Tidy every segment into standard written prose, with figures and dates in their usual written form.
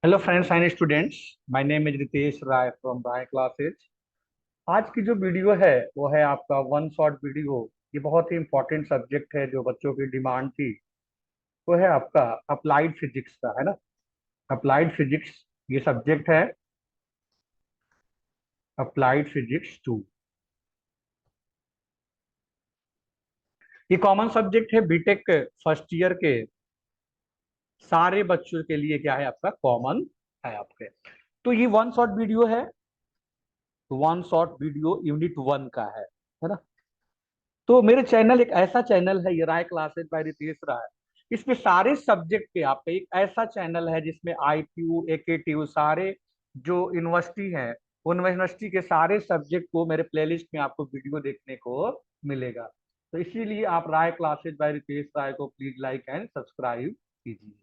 Hello friends and students. My name is Ritesh Rai from Rai classes. आज की जो वीडियो है वो है आपका वन शॉट वीडियो। ये बहुत ही इंपॉर्टेंट सब्जेक्ट है जो बच्चों की डिमांड थी। वो है आपका अप्लाइड फिजिक्स का, है ना। अप्लाइड फिजिक्स ये सब्जेक्ट है, अप्लाइड फिजिक्स 2। ये कॉमन सब्जेक्ट है बीटेक फर्स्ट ईयर के सारे बच्चों के लिए। क्या है आपका कॉमन है आपके। तो ये वन शॉट वीडियो है। वन शॉट वीडियो यूनिट 1 का है ना। तो मेरे चैनल एक ऐसा चैनल है, ये राय क्लासेज बाय रितेश राय। इसमें सारे सब्जेक्ट के आपका एक ऐसा चैनल है जिसमें आईक्यू एकेटीयू सारे जो यूनिवर्सिटी है उन यूनिवर्सिटी के सारे सब्जेक्ट को मेरे प्लेलिस्ट में आपको वीडियो देखने को मिलेगा। तो इसीलिए आप राय क्लासेज बाय रितेश राय को प्लीज लाइक एंड सब्सक्राइब कीजिए।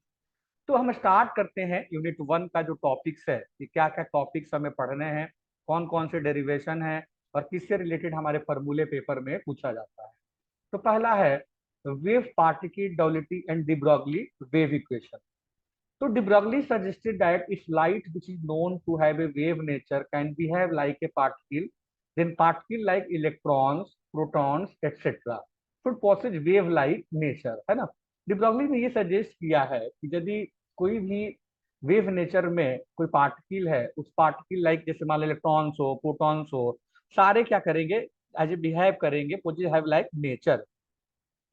तो हम स्टार्ट करते हैं यूनिट 1 का जो टॉपिक्स है कि क्या क्या टॉपिक्स हमें पढ़ने हैं, कौन कौन से डेरिवेशन है और किससे रिलेटेड हमारे फॉर्मूले पेपर में पूछा जाता है। तो पहला है wave particle duality and de Broglie wave equation. तो de Broglie suggested that if light which is known to have a wave nature can behave like a particle, then particle like electrons, protons, etc. should possess wave like nature, है ना। De Broglie ने ये suggest किया है कि यदि कोई भी वेव नेचर में कोई पार्टिकल है, उस पार्टिकल लाइक जैसे मान लो इलेक्ट्रॉन्स हो, प्रोटॉन्स हो, सारे क्या करेंगे, एज ए बिहेव करेंगे, positive have like nature.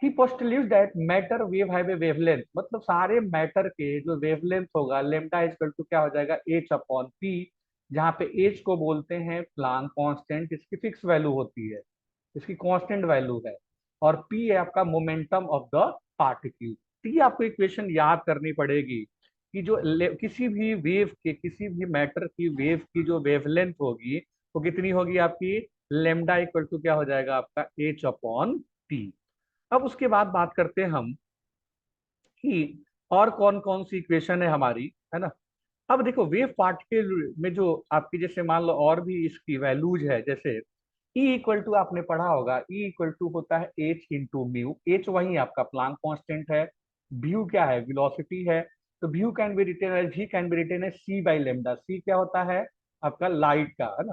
He postulate that matter wave have a wavelength, मतलब सारे मैटर के जो वेवलेंथ होगा लेमडा इक्वल टू क्या हो जाएगा एच अपॉन पी, जहाँ पे एच को बोलते हैं प्लांक कांस्टेंट, इसकी फिक्स वैल्यू होती है, इसकी कांस्टेंट वैल्यू है। और पी है आपका मोमेंटम ऑफ द पार्टिकल। तो ये आपको इक्वेशन याद करनी पड़ेगी कि जो किसी भी वेव के किसी भी मैटर की वेव की जो वेवलेंथ होगी वो कितनी होगी आपकी, लेमडा इक्वल टू क्या हो जाएगा आपका एच अपॉन पी। अब उसके बाद बात करते हैं हम कि और कौन कौन सी इक्वेशन है हमारी, है ना। अब देखो वेव पार्टिकल में जो आपकी जैसे मान लो और भी इसकी वैल्यूज है, जैसे E इक्वल टू आपने पढ़ा होगा, E इक्वल टू होता है H इंटू म्यू। एच वही आपका प्लांक कांस्टेंट है, व्यू क्या है वेलोसिटी है। तो V can be written as V can be written as C by lambda. C क्या होता है आपका लाइट का, है ना।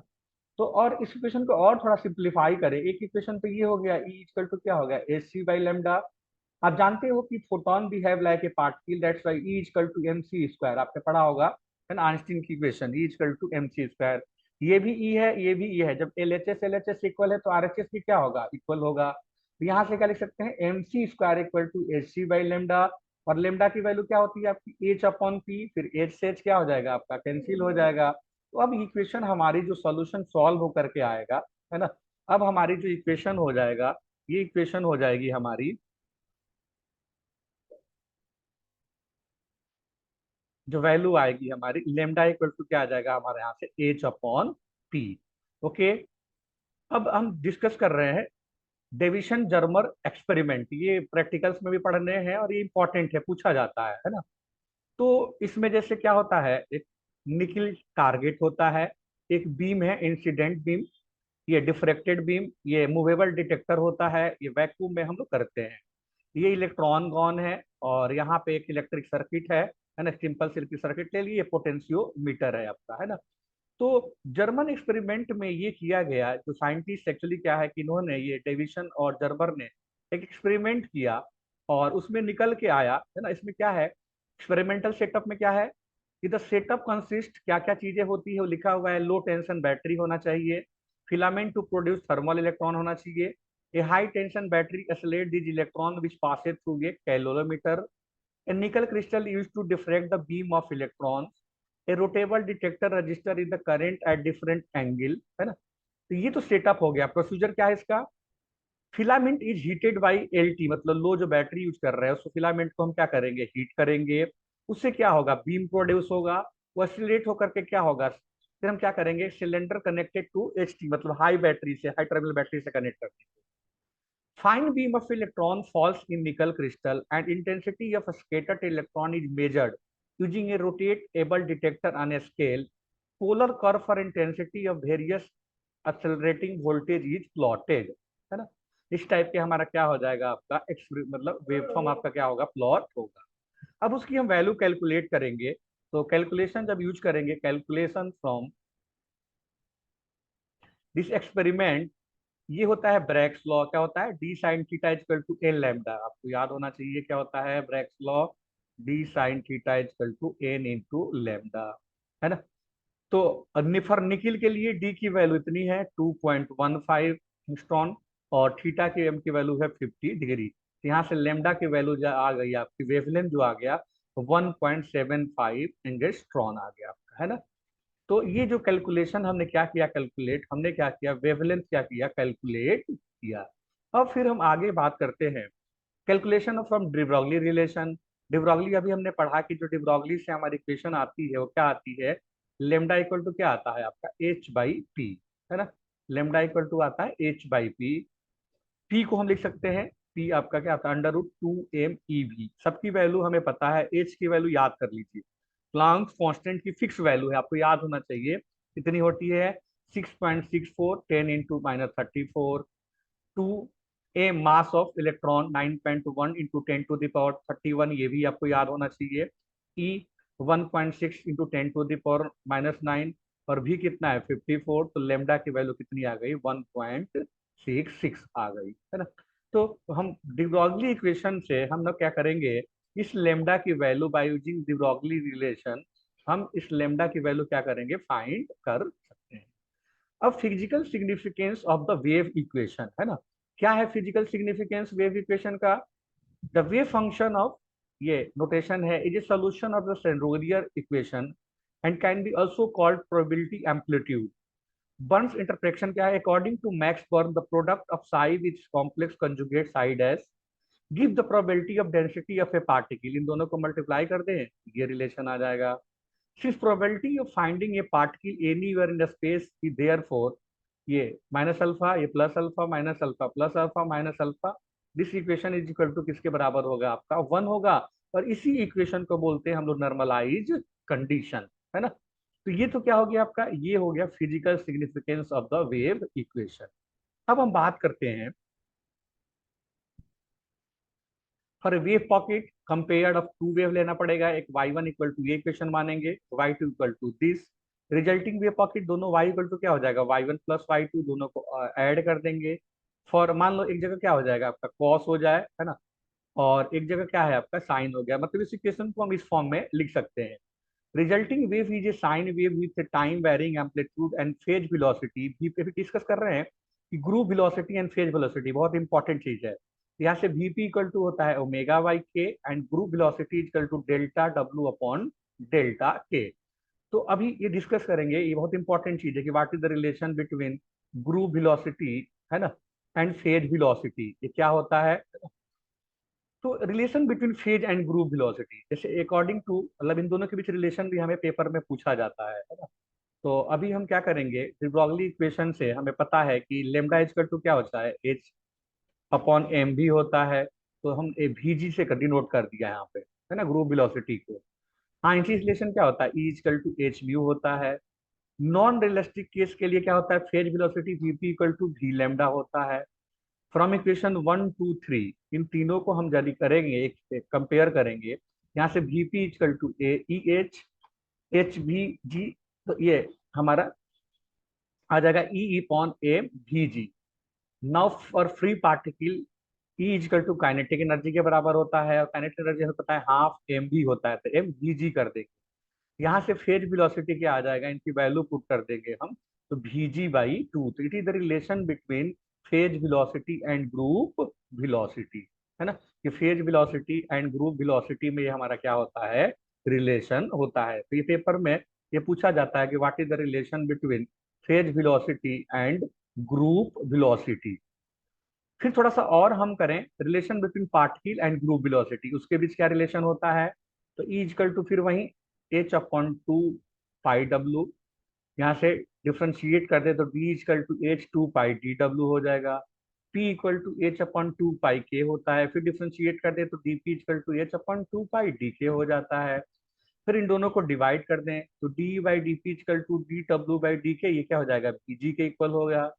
तो और इस इक्वेशन को और थोड़ा सिंप्लीफाई करें, एक इक्वेशन तो ये हो गया E इक्वल टू क्या हो गया एच सी बाई लेमडा। आप जानते हो कि photon behave like a particle, that's why E equal to m c square, आपने पढ़ा होगा है ना, आइंस्टीन की equation E equal to m c square. ये भी E है, ये भी E है, जब एल एच एस इक्वल है तो आर एच एस भी क्या होगा इक्वल होगा। तो यहाँ से क्या लिख सकते हैं m c square equal to h c by lambda. और लेमडा की वैल्यू क्या होती है आपकी एच अपॉन पी, फिर एच से एच क्या हो जाएगा आपका कैंसिल हो जाएगा। तो अब इक्वेशन हमारी जो सॉल्यूशन सॉल्व होकर के आएगा, है ना। अब हमारी जो इक्वेशन हो जाएगा, ये इक्वेशन हो जाएगी हमारी, जो वैल्यू आएगी हमारी लेमडा इक्वल टू क्या आ जाएगा हमारे यहाँ से एच अपॉन पी। ओके। अब हम डिस्कस कर रहे हैं डेविशन जर्मर एक्सपेरिमेंट। ये प्रैक्टिकल्स में भी पढ़ने हैं और ये इंपॉर्टेंट है, पूछा जाता है ना। तो इसमें जैसे क्या होता है, एक निकल टारगेट होता है, एक बीम है इंसिडेंट बीम, ये डिफ्रेक्टेड बीम, ये मूवेबल डिटेक्टर होता है, ये वैक्यूम में हम लोग करते हैं। ये इलेक्ट्रॉन गॉन है और यहाँ पे एक इलेक्ट्रिक सर्किट है ना, सिंपल सर्किट सर्किट ले लिए, ये पोटेंशियोमीटर है आपका, है ना। तो जर्मन एक्सपेरिमेंट में ये किया गया, जो साइंटिस्ट एक्चुअली क्या है कि इन्होंने ये डेविसन और जर्मर ने एक एक्सपेरिमेंट किया और उसमें निकल के आया, है ना। इसमें क्या है एक्सपेरिमेंटल सेटअप में क्या है कि द सेटअप कंसिस्ट, क्या क्या चीजें होती है वो लिखा हुआ है। लो टेंशन बैटरी होना चाहिए, filament to produce thermal electron होना चाहिए, a high tension battery accelerate this electron which passes through a calorimeter, a nickel crystal used to diffract the beam of electrons, a rotable detector register in the current at different angle, है ना। तो ये तो setup हो गया। Procedure क्या है इसका, filament is heated by L T, मतलब लो जो बैटरी यूज कर रहे हैं उसको फिलामेंट को हम क्या करेंगे हीट करेंगे, उससे क्या होगा बीम प्रोड्यूस होगा, वो एक्सीलरेट होकर के क्या होगा, फिर हम क्या करेंगे cylinder connected to H T, मतलब हाई बैटरी से हाई टर्मिनल बैटरी से कनेक्ट करते हैं। Fine beam of electron falls in nickel crystal and intensity of a scattered electron is measured using a rotatable detector on a scale. Polar curve for intensity of various accelerating voltage is plotted, है ना। इस type के हमारा क्या हो जाएगा आपका मतलब वेवफॉर्म आपका क्या होगा प्लॉट होगा। अब उसकी हम वैल्यू कैलकुलेट करेंगे। तो कैलकुलेशन जब यूज करेंगे, कैलकुलेशन फ्रॉम दिस एक्सपेरिमेंट, ये होता है ब्रैग्स लॉ। क्या होता है? D sin theta equal to n lambda. आपको याद होना चाहिए क्या होता है Bragg's law, d sin theta equal to n into lambda, है ना। तो फॉर निकिल के लिए डी की वैल्यू इतनी है 2.15 एंगस्ट्रॉन, और थीटा की एम की वैल्यू है 50 डिग्री। यहाँ से लेमडा की वैल्यू जो आ गई आपकी, वेवलेंथ जो आ गया 1.75 एंगस्ट्रॉन आ गया आपका, है ना। तो ये जो कैलकुलेशन हमने क्या किया, कैलकुलेट हमने क्या किया, वेवलेंथ क्या किया, कैलकुलेट किया। अब फिर हम आगे बात करते हैं कैलकुलेशन फ्रॉम डिब्रॉगली रिलेशन। डिब्रॉगली अभी हमने पढ़ा कि जो डिब्रॉगली से हमारी इक्वेशन आती है वो क्या आती है, लेमडा इक्वल टू क्या आता है आपका एच बाई पी, है ना। लेमडा इक्वल टू आता है एच बाई पी। पी को हम लिख सकते हैं, पी आपका क्या आता है √2m EV। सबकी वैल्यू हमें पता है, एच की वैल्यू याद कर लीजिए। प्लांक कांस्टेंट की फिक्स वैल्यू है, आपको याद होना चाहिए कितनी होती है 6.64 10 into -34। To a mass of electron 9.1 into 10⁻31, ये भी आपको याद होना चाहिए। ई 1.6 इंटू 10⁻⁻9, और भी कितना है 54। तो लेमडा की वैल्यू कितनी आ गई 1.66 आ गई, है ना। तो हम डिब्रॉगली इक्वेशन से हम लोग क्या करेंगे, इस लेमडा की वैल्यू बाय यूजिंग डिब्रॉगली रिलेशन, हम इस लेमडा की वैल्यू क्या करेंगे, फाइंड कर सकते हैं। अब physical significance of the wave equation, है ना। क्या है फिजिकल सिग्निफिकेंस वेव इक्वेशन का? द वेव फंक्शन ऑफ, ये नोटेशन है, is a solution of the Schrodinger equation and can be also called probability amplitude. Born's interpretation क्या है, according to Max Born the product of psi with complex conjugate side S give the probability of density of a particle. इन दोनों को multiply कर दें, ये relation आ जाएगा। Since probability of finding a particle anywhere in the space is therefore ये minus alpha, ये plus alpha, minus alpha plus alpha minus alpha, this equation is equal to किसके बराबर होगा आपका 1 होगा। और इसी इक्वेशन को बोलते हैं हम लोग नॉर्मलाइज कंडीशन, है ना। तो ये तो क्या हो गया आपका, ये हो गया physical significance of the wave equation. अब हम बात करते हैं for wave packet compared of to wave लेना पड़ेगा। एक y1 इक्वल टू ये इक्वेशन मानेंगे, y2 equal to this resulting wave packet, दोनों y इक्वल टू क्या हो जाएगा y1 प्लस y2, दोनों को ऐड कर देंगे। फॉर मान लो एक जगह क्या हो जाएगा आपका कॉस हो जाए, है ना, और एक जगह क्या है आपका साइन हो गया, मतलब इस इक्वेशन को हम इस फॉर्म में लिख सकते हैं। Resulting wave is a sine wave with time varying amplitude and phase velocity. भी पे भी डिस्कस कर रहे हैं कि group velocity and phase velocity बहुत इंपॉर्टेंट चीज है। यहाँ से वीपी इक्वल टू होता है omega by K and group velocity equal to delta W upon delta K. तो अभी ये डिस्कस करेंगे, ये बहुत इंपॉर्टेंट चीज है कि what is the relation between group velocity, है ना, एंड फेज वेलोसिटी, ये क्या होता है। तो relation between phase and group velocity, जैसे अकॉर्डिंग टू, मतलब इन दोनों के बीच रिलेशन भी हमें पेपर में पूछा जाता है ना। तो अभी हम क्या करेंगे, de Broglie इक्वेशन से हमें पता है कि लेमडा इक्वल टू क्या होता है एच अपॉन एम भी होता है। तो हम VG से डिनोट कर दिया यहाँ पे, है ना, ग्रुप वेलोसिटी को। हाँ, इसी रिलेशन क्या होता है E equal to H mu होता है। नॉन रियलिस्टिक केस के लिए क्या होता है, phase velocity VP equal to V lambda होता है। फ्रॉम इक्वेशन 1 2 3 इन तीनों को हम यदि करेंगे, एक कंपेयर करेंगे, यहाँ से VP equal to A E H H V G, तो ये हमारा आ जाएगा E upon A V G. Now for free particle E equal to kinetic energy के बराबर होता है, और काइनेटिक एनर्जी हमें पता है हाफ एम भी होता है, तो एम वी जी कर देंगे। यहाँ से फेज वेलोसिटी क्या आ जाएगा, इनकी वैल्यू पुट कर देंगे हम, तो Vg/2। तो it is the relation between phase velocity and group velocity, है ना। कि phase velocity and group velocity में ये हमारा क्या होता है, रिलेशन होता है। तो ये पेपर में ये पूछा जाता है कि what is the relation between phase velocity and group velocity. फिर थोड़ा सा और हम करें, relation between particle and group velocity, उसके बीच क्या रिलेशन होता है। तो ई इक्वल टू फिर वही एच अपॉन 2 पाई डब्ल्यू, यहाँ से डिफ्रेंशिएट कर दे तो D equal to H 2 pi D W हो जाएगा। P equal to H upon 2 pi K होता है, फिर डिफ्रेंशिएट कर दे तो D P equal to H upon 2 pi D K हो जाता है। फिर इन दोनों को डिवाइड कर दें तो D by D P equal to D W D K, ये क्या हो जाएगा पीजी के इक्वल हो गया।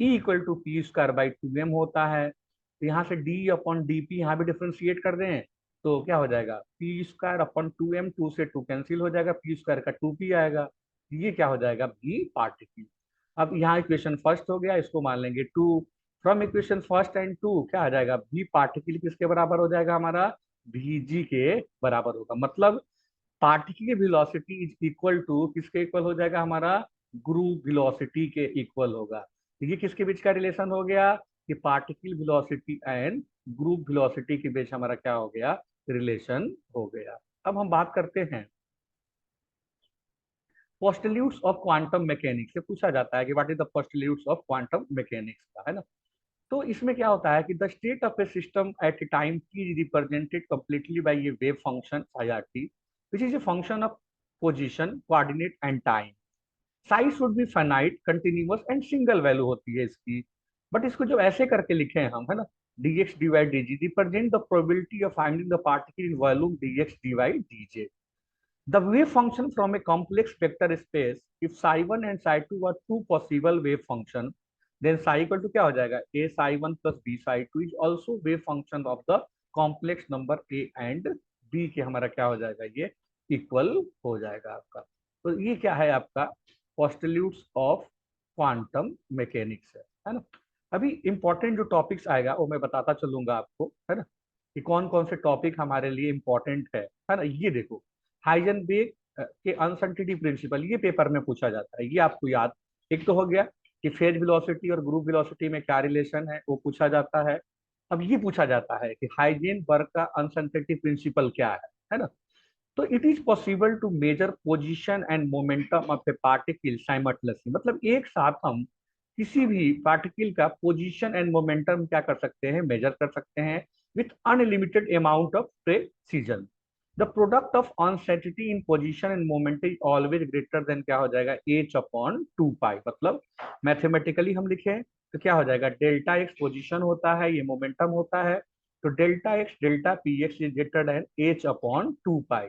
E equal to P square by 2m होता है। तो यहाँ से डी अपॉन डी पी यहाँ भी डिफ्रेंशिएट कर दें तो क्या हो जाएगा पी स्क्वायर अपन 2m, 2 से 2 कैंसिल हो जाएगा, पी स्क्वायर का 2p आएगा, ये क्या हो जाएगा भी पार्टिकल। अब यहाँ इक्वेशन फर्स्ट हो गया, इसको मान लेंगे 2। फ्रॉम इक्वेशन फर्स्ट एंड 2 क्या आ जाएगा भी पार्टिकल किसके बराबर हो जाएगा हमारा vg के बराबर होगा। मतलब पार्टिकल की वेलोसिटी इज इक्वल टू किसके इक्वल हो जाएगा हमारा ग्रुप वेलोसिटी के इक्वल होगा। तो ये किसके बीच का रिलेशन हो गया कि particle velocity and group velocity के बीच हमारा क्या हो गया रिलेशन हो गया। अब हम बात करते हैं पोस्टल्यूट्स ऑफ क्वांटम मैकेनिक्स से पूछा जाता है कि what is the postulates of quantum mechanics का, है ना। तो इसमें क्या होता है कि the state of a system at a time t represented completely by a wave function T which is a function of position coordinate and time. Psi should be finite continuous and single value होती है इसकी। But इसको जब ऐसे करके लिखे हैं हम, है ना, dx dy dg represent the probability of finding the particle in volume dx dy dj। The wave function from a complex vector space, if psi1 and psi2 are two possible wave function, then psi equal to क्या हो जाएगा a psi1 plus b psi2 is also wave function of the complex number a and b के हमारा क्या हो जाएगा ये equal हो जाएगा आपका। तो ये क्या है आपका पोस्टल्यूट्स ऑफ क्वांटम मैकेनिक्स है ना। अभी इंपॉर्टेंट जो टॉपिक्स आएगा वो मैं बताता चलूंगा आपको, है ना, कि कौन कौन से टॉपिक हमारे लिए इंपॉर्टेंट है ना। ये देखो हाइजेनबर्ग के अनसर्टेनिटी प्रिंसिपल, ये पेपर में पूछा जाता है, ये आपको याद। एक तो हो गया कि फेज वेलोसिटी और ग्रुप वेलोसिटी में क्या रिलेशन है, वो पूछा जाता है। अब ये पूछा जाता है कि हाइजेनबर्ग का अनसर्टेनिटी प्रिंसिपल क्या है ना। तो it is possible to measure position and momentum of a particle simultaneously. मतलब एक साथ हम किसी भी पार्टिकल का पोजीशन एंड मोमेंटम क्या कर सकते हैं मेजर कर सकते हैं with unlimited amount of precision. The product of uncertainty in position end moment is always greater than क्या हो जाएगा h अपॉन 2 पाई। मतलब मैथमेटिकली हम लिखें तो क्या हो जाएगा डेल्टा एक्स पोजीशन होता है, ये मोमेंटम होता है, तो delta x delta P x is greater than h upon 2 पाई।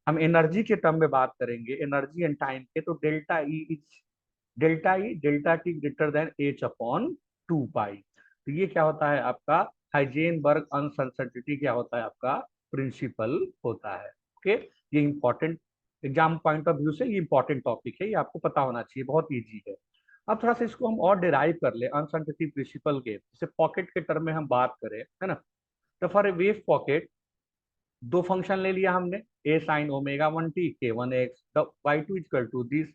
हम एनर्जी के टर्म में बात करेंगे एनर्जी एंड टाइम के, तो delta E delta T greater than h upon 2 पाई। तो ये क्या होता है आपका हाइजेनबर्ग अनसर्टेनिटी क्या होता है आपका प्रिंसिपल होता है। ओके, ये important exam point of view से ये इंपॉर्टेंट टॉपिक है, ये आपको पता होना चाहिए, बहुत इजी है। अब थोड़ा सा इसको हम और डिराइव कर ले अनसर्टेनिटी प्रिंसिपल के, जैसे पॉकेट के टर्म में हम बात करें, है ना। तो फॉर ए वेव पॉकेट दो फंक्शन ले लिया हमने a sin omega 1t k1x y2 equal to this.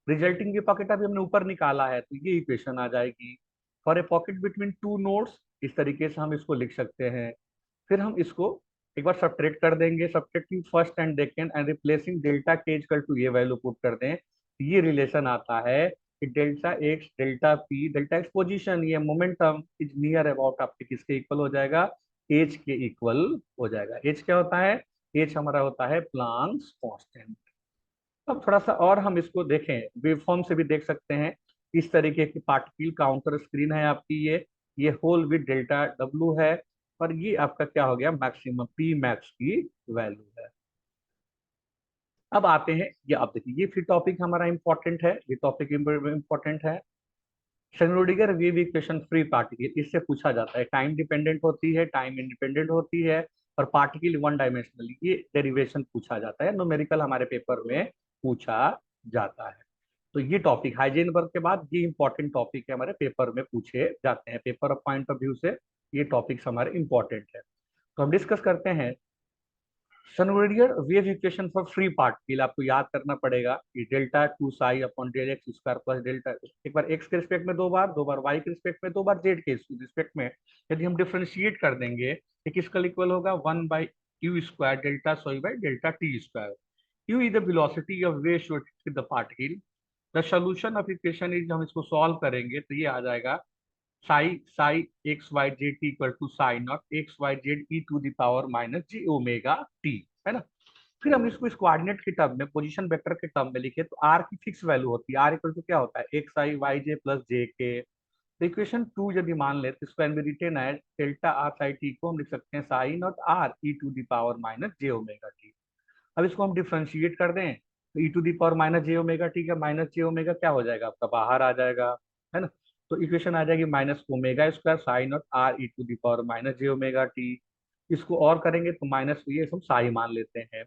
Resulting की पॉकेट अभी हमने ऊपर निकाला है तो ये इक्वेशन आ जाएगी। For a pocket between two nodes इस तरीके से हम इसको लिख सकते हैं। फिर हम इसको एक बार सब्ट्रैक्ट कर देंगे, subtracting first and second and replacing delta के इक्वल टू ये वैल्यू पुट कर दें, ये रिलेशन आता है कि delta x delta P delta x position ये मोमेंटम इज नियर अबाउट आपके किसके इक्वल हो जाएगा एच के इक्वल हो जाएगा। एच क्या होता है एच हमारा होता है प्लांक्स कांस्टेंट। अब थोड़ा सा और हम इसको देखें वेवफॉर्म से भी देख सकते हैं। इस तरीके की पार्टिकल काउंटर स्क्रीन है आपकी, ये होल विद डेल्टा डब्ल्यू है और ये आपका क्या हो गया मैक्सिमम पी मैक्स की वैल्यू है। अब आते हैं ये, आप देखिए ये फिर टॉपिक हमारा इंपॉर्टेंट है, ये टॉपिक इंपॉर्टेंट है Schrodinger wave equation free particle. इससे पूछा जाता है टाइम डिपेंडेंट होती है टाइम इंडिपेंडेंट होती है और पार्टिकल वन डायमेंशनल, ये डेरिवेशन पूछा जाता है, न्यूमेरिकल हमारे पेपर में पूछा जाता है। तो ये टॉपिक हाइजेनबर्ग के बाद ये इंपॉर्टेंट टॉपिक है हमारे पेपर में पूछे जाते हैं, paper of point of view से ये टॉपिक्स हमारे इंपॉर्टेंट है। तो हम डिस्कस करते हैं Schrodinger wave equation for free particle. आपको याद करना पड़ेगा कि delta two psi upon del X square plus delta, एक बार एक्स के रिस्पेक्ट में दो बार वाई के रिस्पेक्ट में दो बार जेड के रिस्पेक्ट में यदि हम डिफ्रेंशिएट कर देंगे तो किसका इक्वल होगा 1/q square delta psi by delta T square. q is the velocity of wave shooting the particle. The solution of equation is, हम इसको सॉल्व करेंगे तो ये आ जाएगा psi psi X Y Z T equal to psi naught X Y Z E to the power minus G omega T, है ना। फिर हम इसको इस कोऑर्डिनेट के टर्म में पोजीशन वेक्टर के टर्म में लिखे तो आर की फिक्स वैल्यू होती है, आर इक्वल टू क्या होता है X I Y J plus J K. तो इक्वेशन 2 यदि मान ले तो इसको can be written as delta R psi T को हम लिख सकते हैं psi naught R E to the power minus J omega T. अब इसको हम डिफ्रेंशिएट कर दें तो E to the power minus J omega T का माइनस जे ओमेगा क्या हो जाएगा आपका बाहर आ जाएगा, है ना। तो इक्वेशन आ जाएगी minus omega square sine of R E to the power minus J omega T. इसको और करेंगे तो माइनस ये हम साई मान लेते हैं।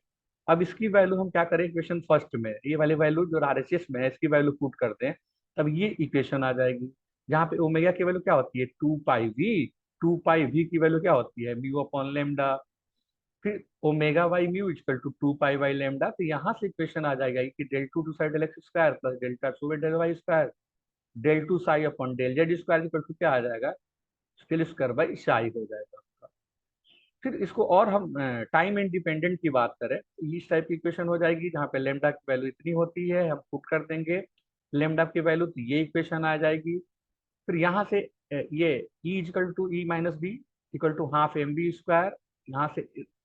अब इसकी वैल्यू हम क्या करें, इक्वेशन फर्स्ट में ये वाली वैल्यू जो आरएचएस में है इसकी वैल्यू पुट करते हैं, तब ये इक्वेशन आ जाएगी जहाँ पे ओमेगा की वैल्यू क्या होती है 2 पाई वी। 2 पाई वी की वैल्यू क्या होती है म्यू अपॉन लेमडा। फिर omega by mu equal to 2 pi by lambda, तो यहाँ से इक्वेशन आ जाएगा कि del two two side del X square plus delta two by del Y square del two psi upon del Z square equal to क्या आ जाएगा scale square by Sai हो जाएगा आपका। फिर इसको और हम टाइम इंडिपेंडेंट की बात करें तो इस टाइप की इक्वेशन हो जाएगी जहाँ पे लेमडा की वैल्यू इतनी होती है, हम पुट कर देंगे लेमडा की वैल्यू, तो ये इक्वेशन आ जाएगी। फिर यहाँ से ये E equal to E minus B equal to half M B square, यहाँ से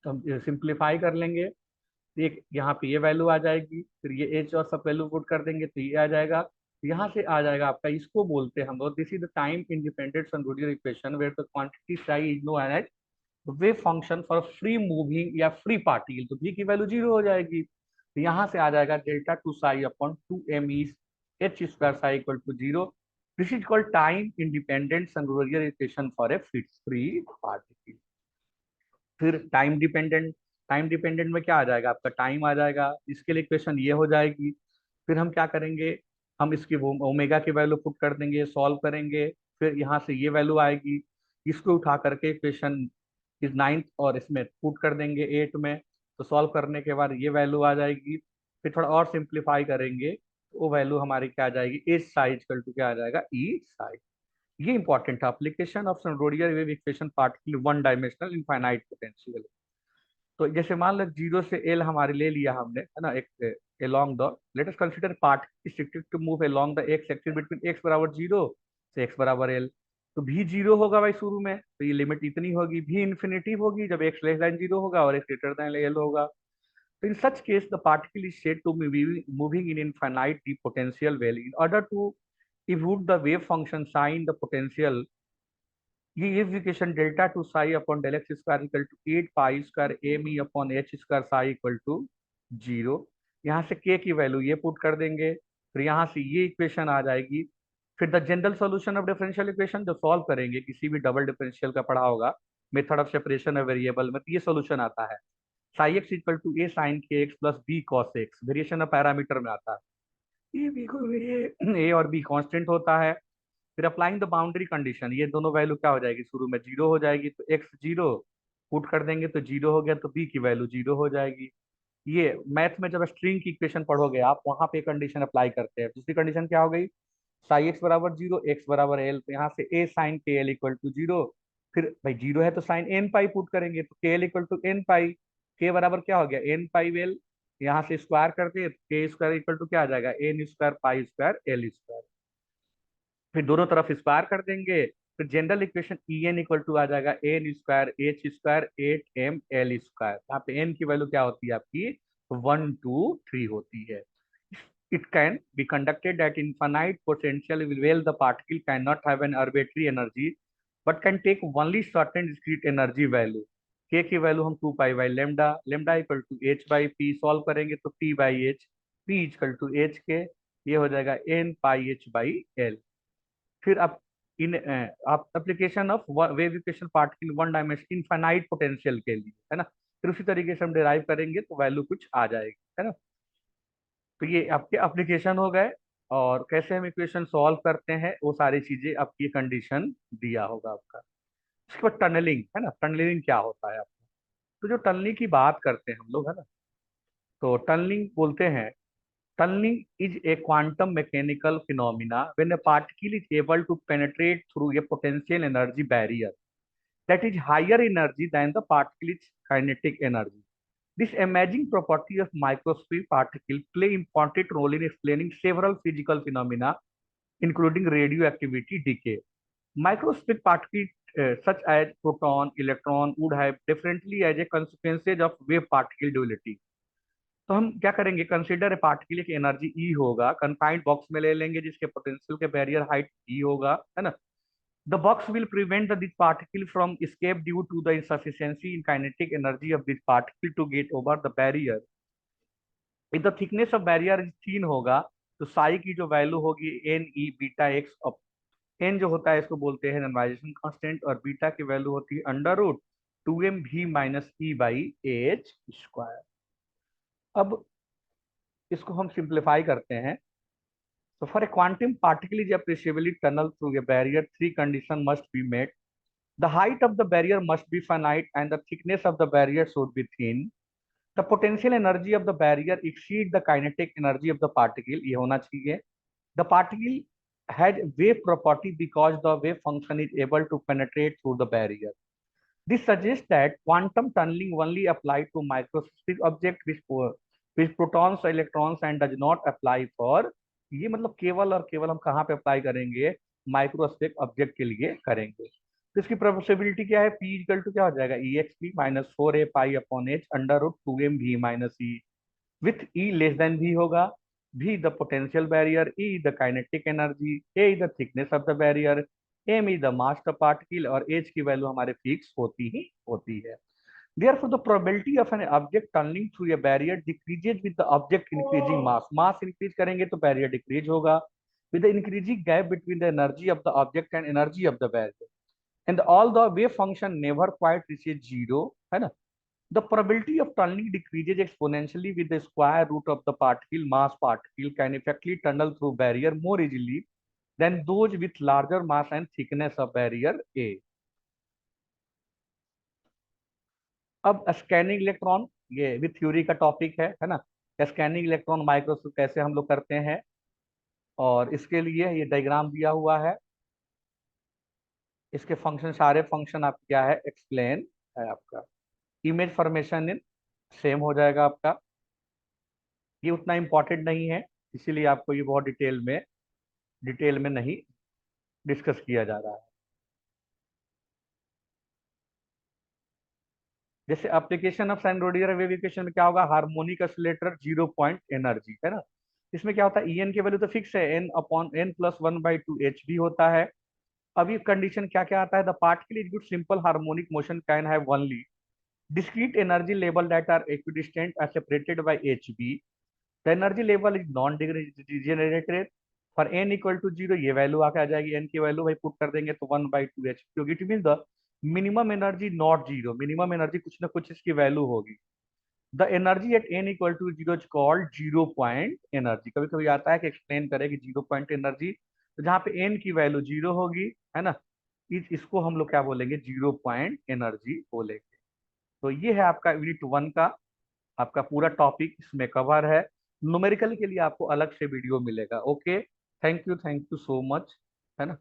हम सिंप्लीफाई कर लेंगे तो एक यहाँ पे ये वैल्यू आ जाएगी, फिर ये एच और सब वैल्यू पुट कर देंगे तो ये आ जाएगा। यहाँ से आ जाएगा आपका, इसको बोलते हैं हम लोग this is the time independent संगुडियर equation where the quantity psi is know as wave function for free moving या फ्री पार्टिकल, तो v की वैल्यू 0 हो जाएगी। तो यहाँ से आ जाएगा delta two psi upon two M E H square psi equal to 0। This is called time independent संगुडियर equation for a free particle. फिर टाइम डिपेंडेंट में क्या आ जाएगा आपका टाइम आ जाएगा, इसके लिए इक्वेशन ये हो जाएगी। फिर हम क्या करेंगे, हम इसकी ओमेगा की वैल्यू पुट कर देंगे, सॉल्व करेंगे, फिर यहाँ से ये वैल्यू आएगी, इसको उठा करके इक्वेशन इस नाइन्थ और इसमें पुट कर देंगे एट में, तो सॉल्व करने के बाद ये वैल्यू आ जाएगी। फिर थोड़ा और सिंप्लीफाई करेंगे तो वो वैल्यू हमारी क्या आ जाएगी एच साइज कल टू क्या आ जाएगा ई साइज। ये इंपॉर्टेंट है, एप्लीकेशन ऑफ रोडियर wave equation particle one dimensional infinite potential. तो जैसे मान लो 0 से एल हमारे ले लिया हमने है ना, एक along the let us consider part restricted to move along the X axis between X बराबर 0 से एक्स बराबर एल। तो भी 0 होगा भाई शुरू में, तो ये लिमिट इतनी होगी, भी इन्फिनिटी होगी जब एक्स लेस देन 0 होगा और एक्स ग्रेटर देन एल होगा। तो in such case the particle is said to be moving in infinite the potential value in order to evolve the wave function sin the potential। ये equation delta two psi upon del X square equal to 8 pi square M E upon H square psi equal to 0। यहाँ से के की value ये put कर देंगे, फिर यहाँ से ये इक्वेशन आ जाएगी। फिर the general solution of differential equation जो सॉल्व करेंगे किसी भी डबल डिफरेंशियल का पढ़ा होगा method of separation of variable में, तो ये सॉल्यूशन आता है psi X equal to A sine K X plus B cos X, variation of parameter में आता है। ये बी को ए और बी कांस्टेंट होता है। फिर अप्लाइंग द बाउंड्री कंडीशन, ये दोनों वैल्यू क्या हो जाएगी शुरू में 0 हो जाएगी, तो एक्स 0 पुट कर देंगे तो 0 हो गया, तो बी की वैल्यू 0 हो जाएगी। ये मैथ में जब स्ट्रिंग की इक्वेशन पढ़ोगे आप वहां पे कंडीशन अप्लाई करते हैं। दूसरी कंडीशन क्या हो गई, साई एक्स बराबर 0 एक्स बराबर एल, तो यहाँ से ए साइन के एल इक्वल टू 0। फिर भाई 0 है तो साइन एन पाई पुट करेंगे, तो के एल इक्वल टू एन पाई, के बराबर क्या हो गया एन पाई एल, यहाँ से स्क्वायर करते के स्क्वायर इक्वल टू क्या आ जाएगा N square pi square L square. फिर दोनों तरफ स्क्वायर कर देंगे, फिर general equation E N equal to आ जाएगा N square H square 8 m l square. यहाँ पे एन की वैल्यू क्या होती है आपकी 1 2 3 होती है। It can be conducted at infinite potential well the particle can not have an arbitrary energy but can take only certain discrete energy value. K की वैल्यू हम 2 pi by lambda, lambda equal to H by P, solve करेंगे तो P by H, P equal to H K, ये हो जाएगा N pi H by L. फिर आप इन आप application of wave equation particle one dimension infinite potential के लिए है ना, फिर उसी तरीके से हम डिराइव करेंगे तो वैल्यू कुछ आ जाएगी है ना। तो ये आपके एप्लीकेशन हो गए, और कैसे हम इक्वेशन सॉल्व करते हैं वो सारी चीजें आपकी कंडीशन दिया होगा आपका। उसके बाद टनलिंग है ना, टनलिंग क्या होता है आपका, तो जो टनलिंग की बात करते हैं हम लोग है ना, तो टनलिंग बोलते हैं tunneling is a quantum mechanical phenomena when a particle is able to penetrate through a potential energy barrier that is higher energy than the particle's kinetic energy. This amazing property of microscopic particles play important role in explaining several physical phenomena, including radioactivity decay. Microscopic particles such as proton, electron would have differently as a consequences of wave particle duality. तो हम क्या करेंगे, consider a particle की energy E होगा, confined box में ले लेंगे जिसके पोटेंशियल के बैरियर हाइट ई होगा है ना। The box will prevent this particle from escape due to the insufficiency in kinetic energy of this particle to get over the barrier। if the thickness of barrier is thin होगा तो साई की जो value होगी N E beta X, N जो होता है इसको बोलते हैं नॉर्मलाइजेशन कांस्टेंट, और बीटा की वैल्यू होती है अंडर रूट 2mv-e/h²। अब इसको हम सिंप्लीफाई करते हैं। So for a quantum particle is appreciably tunnel through a barrier, three conditions must be met. The height of the barrier must be finite and the thickness of the barrier should be thin. The potential energy of the barrier exceed the kinetic energy of the particle. ये होना चाहिए. The particle had wave property because the wave function is able to penetrate through the barrier. This suggests that quantum tunneling only applies to microscopic objects with protons, electrons, and does not apply for, ये मतलब केवल और केवल हम कहाँ पे apply करेंगे, microscopic object के लिए करेंगे। तो इसकी प्रोबेबिलिटी क्या है, P इक्वल टू क्या हो जाएगा, EXP minus 4A pi upon H under root 2mv minus E, with E less than V होगा। V the potential barrier, E the kinetic energy, A the thickness of the barrier, M is the mass of particle और H की value हमारे fix होती ही होती है। Therefore, the probability of an object tunneling through a barrier decreases with the object increasing mass. Mass increase करेंगे तो barrier decrease होगा with the increasing gap between the energy of the object and energy of the barrier. And all the wave function never quite reaches zero, है ना? The probability of tunneling decreases exponentially with the square root of the particle. Mass particle can effectively tunnel through barrier more easily than those with larger mass and thickness of barrier A. अब scanning electron, ये भी theory का topic है ना। Scanning electron microscope कैसे हम लोग करते हैं, और इसके लिए ये डायग्राम दिया हुआ है। इसके फंक्शन, सारे फंक्शन आप क्या है एक्सप्लेन है आपका। इमेज फॉर्मेशन इन सेम हो जाएगा आपका, ये उतना इंपॉर्टेंट नहीं है, इसीलिए आपको ये बहुत डिटेल में नहीं डिस्कस किया जा रहा है। जैसे एप्लीकेशन ऑफ साइनोडियर वेव इक्वेशन में क्या होगा, हार्मोनिक ऑसिलेटर 0 पॉइंट एनर्जी, है ना। इसमें क्या होता है, En की वैल्यू तो फिक्स है, n upon n plus 1/2 h भी होता है। अभी कंडीशन क्या क्या आता है, the particle is good simple harmonic motion can have only discrete energy level that are equidistant are separated by hb. The energy level is non degenerated for n equal to 0, ये value आके आ जाएगी, n की value भाई put कर देंगे तो 1/2 h, क्योंकि it mean the minimum energy not zero, minimum energy कुछ ना कुछ इसकी वैल्यू होगी। The energy at n equal to 0 is called 0 point energy. कभी कभी आता है कि एक्सप्लेन करें कि 0 पॉइंट एनर्जी, तो जहाँ पे n की वैल्यू 0 होगी, है ना, इसको हम लोग क्या बोलेंगे, 0 पॉइंट एनर्जी बोलेंगे। तो ये है आपका यूनिट 1 का आपका पूरा टॉपिक इसमें कवर है। न्यूमेरिकल के लिए आपको अलग से वीडियो मिलेगा। Okay, thank you so much, है ना।